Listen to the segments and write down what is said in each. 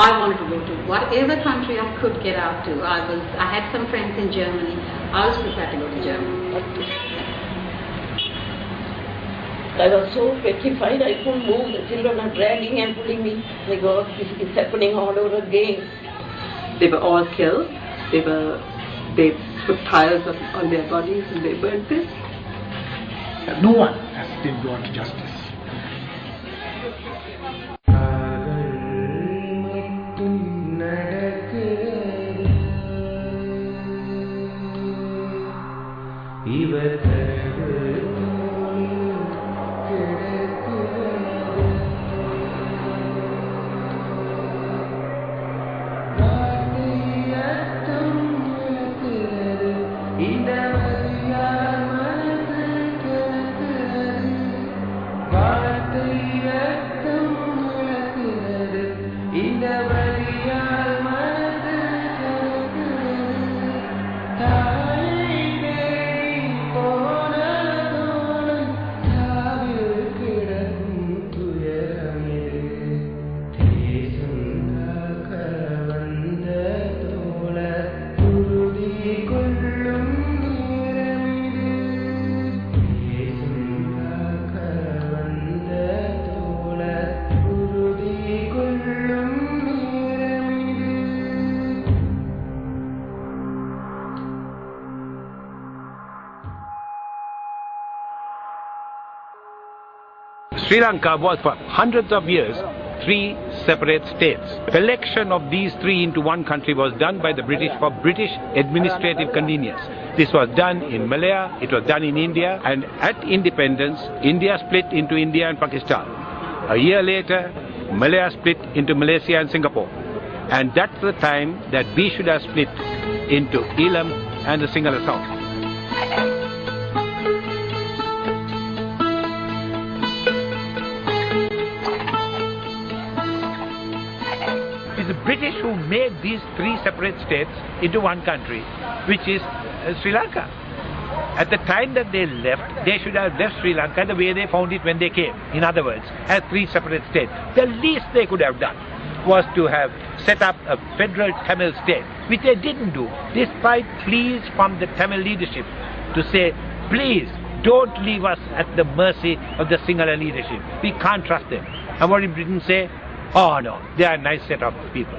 I wanted to go to whatever country I could get out to. I had some friends in Germany. I was prepared to go to Germany. I was so petrified I couldn't move. The children are dragging and pulling me. My God, this is happening all over again. They were all killed. They put tires on their bodies and they burnt them. No one has been brought to justice. Sri Lanka was for hundreds of years 3 separate states. The election of these 3 into one country was done by the British for British administrative convenience. This was done in Malaya, it was done in India, and at independence, India split into India and Pakistan. A year later, Malaya split into Malaysia and Singapore. And that's the time that we should have split into Elam and the Sinhala South. It's the British who made these 3 separate states into one country, which is Sri Lanka. At the time that they left, they should have left Sri Lanka the way they found it when they came. In other words, as 3 separate states. The least they could have done was to have set up a federal Tamil state, which they didn't do, despite pleas from the Tamil leadership to say, please don't leave us at the mercy of the Sinhala leadership. We can't trust them. And what did Britain say? Oh no, they are a nice set of people.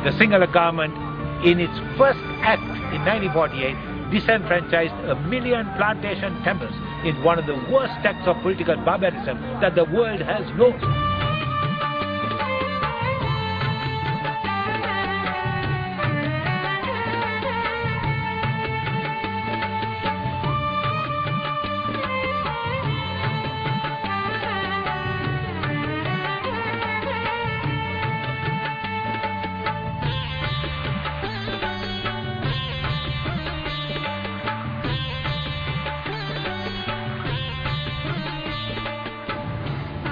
The Sinhala government, in its first act in 1948, disenfranchised 1 million plantation Tamils in one of the worst acts of political barbarism that the world has known.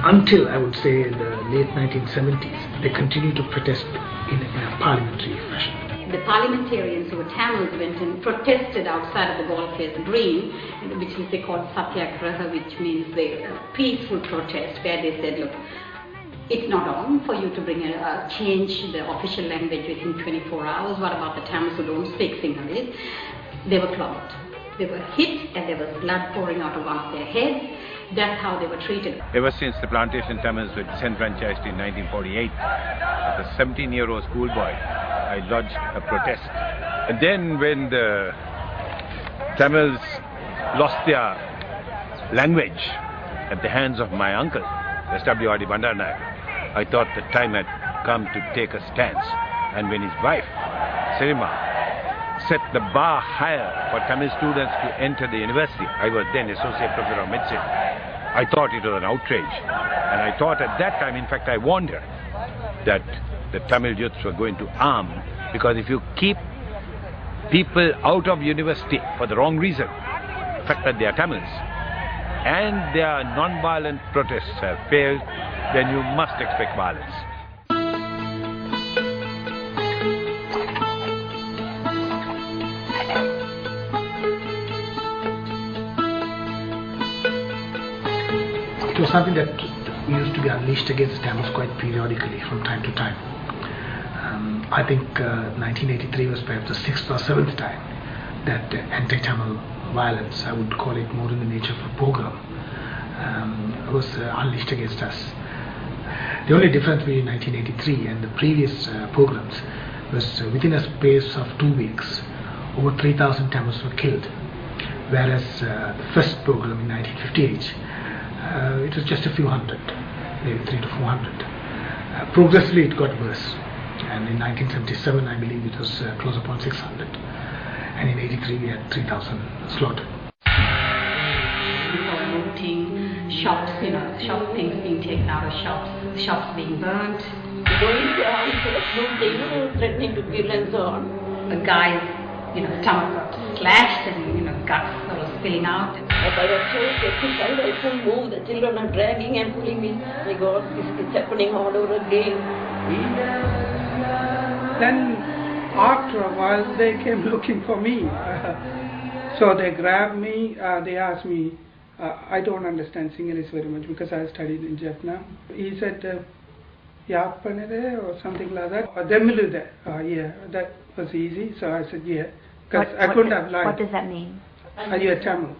Until, I would say, in the late 1970s, they continued to protest in a parliamentary fashion. The parliamentarians who were Tamils went and protested outside of the Golfers Green, which is they called Satyagraha, which means the peaceful protest, where they said, look, it's not on for you to bring change the official language within 24 hours. What about the Tamils who don't speak Sinhalese? They were clogged. They were hit and there was blood pouring out of one of their heads. That's how they were treated. Ever since the plantation Tamils were disenfranchised in 1948, as a 17-year-old schoolboy, I lodged a protest. And then when the Tamils lost their language at the hands of my uncle, S.W.R.D. Bandaranayak, I thought the time had come to take a stance. And when his wife, Sirima, set the bar higher for Tamil students to enter the university, I was then Associate Professor of Medicine, I thought it was an outrage. And I thought at that time, in fact, I warned her that the Tamil youths were going to arm, because if you keep people out of university for the wrong reason, the fact that they are Tamils, and their non-violent protests have failed, then you must expect violence. was something that used to be unleashed against Tamils quite periodically from time to time. I think 1983 was perhaps the 6th or 7th time that anti-Tamil violence, I would call it more in the nature of a pogrom, was unleashed against us. The only difference between 1983 and the previous pogroms was within a space of 2 weeks, over 3,000 Tamils were killed, whereas the first pogrom in 1958, it was just a few hundred, maybe 300 to 400. Progressively it got worse, and in 1977 I believe it was close upon 600, and in 83 we had 3,000 slaughtered. People looting, shops, shop things being taken out of shops, shops being burnt. Going to houses, looting, threatening to kill and so on. The guy's, stomach got slashed and, guts were spilling out. But I was so petrified, I couldn't move. The children are dragging and pulling me. My God, this is happening all over again. Then, after a while, they came looking for me. So they grabbed me, they asked me, I don't understand Sinhalese very much because I studied in Vietnam. He said, Yapanere or something like that. Demilude. Yeah, that was easy. So I said, yeah. Because I couldn't have lied. What does that mean? Are you a Tamil?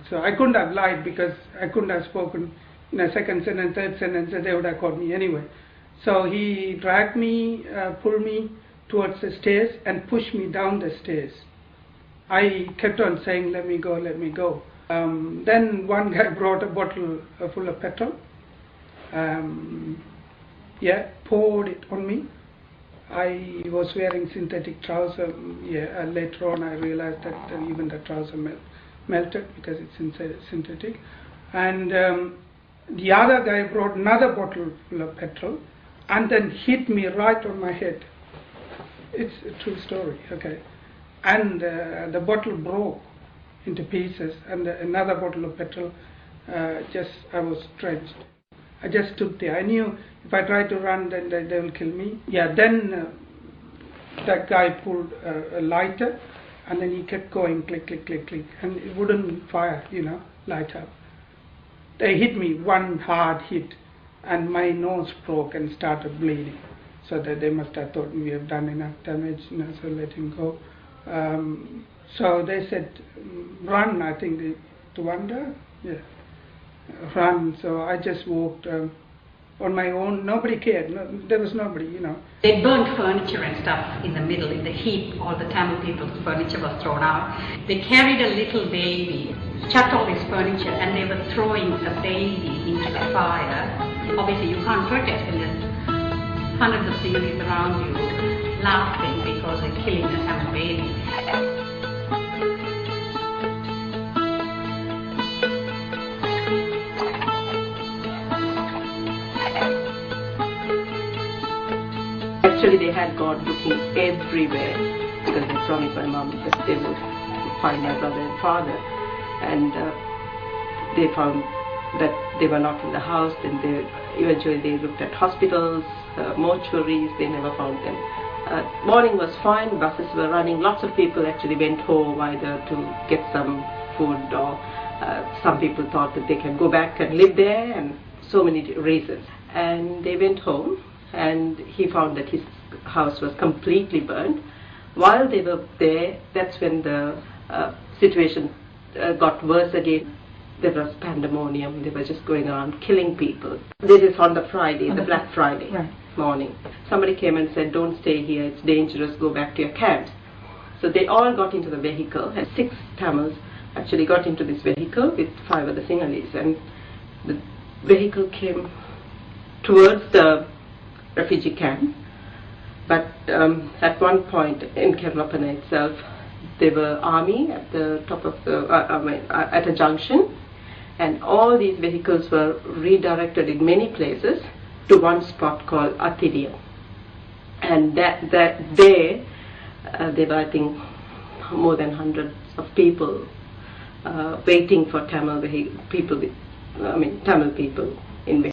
So I couldn't have lied because I couldn't have spoken in a second sentence, third sentence, they would have caught me anyway. So he dragged me, pulled me towards the stairs and pushed me down the stairs. I kept on saying, let me go, let me go. Then one guy brought a bottle full of petrol, poured it on me. I was wearing synthetic trousers. Later on I realized that even the trouser melted because it's synthetic. And the other guy brought another bottle full of petrol and then hit me right on my head. It's a true story, okay. And the bottle broke into pieces, and another bottle of petrol, I was drenched. I just stood there. I knew if I tried to run, then they will kill me. Then that guy pulled a lighter, and then he kept going, click, click, click, click, and it wouldn't fire, light up. They hit me one hard hit, and my nose broke and started bleeding. So that they must have thought we have done enough damage, so let him go. So they said, run, I think, Tuwanda, run. So I just walked on my own. Nobody cared. No, there was nobody, They burnt furniture and stuff in the middle, in the heap. All the Tamil people's furniture was thrown out. They carried a little baby, chucked all this furniture, and they were throwing a baby into the fire. Obviously, you can't protest when there's hundreds of Sinhalese around you laughing because they're killing the Tamil baby. Actually, they had gone looking everywhere because they promised my mom that they would find my brother and father, and they found that they were not in the house. Then eventually they looked at hospitals, mortuaries. They never found them. Morning was fine. Buses were running. Lots of people actually went home either to get some food, or some people thought that they can go back and live there, and so many reasons. And they went home, and he found that his house was completely burned. While they were there, that's when the situation got worse again. There was pandemonium. They were just going around killing people. This is on the Friday, the Black Friday morning. Somebody came and said, don't stay here, it's dangerous, go back to your camps. So they all got into the vehicle, and 6 Tamils actually got into this vehicle with 5 other Sinhalese, and the vehicle came towards the refugee camp. But at one point in Kerlapana itself, there were army at the top of the, at a junction, and all these vehicles were redirected in many places to one spot called Athidia. And there were, I think, more than hundreds of people waiting for Tamil people in vehicles.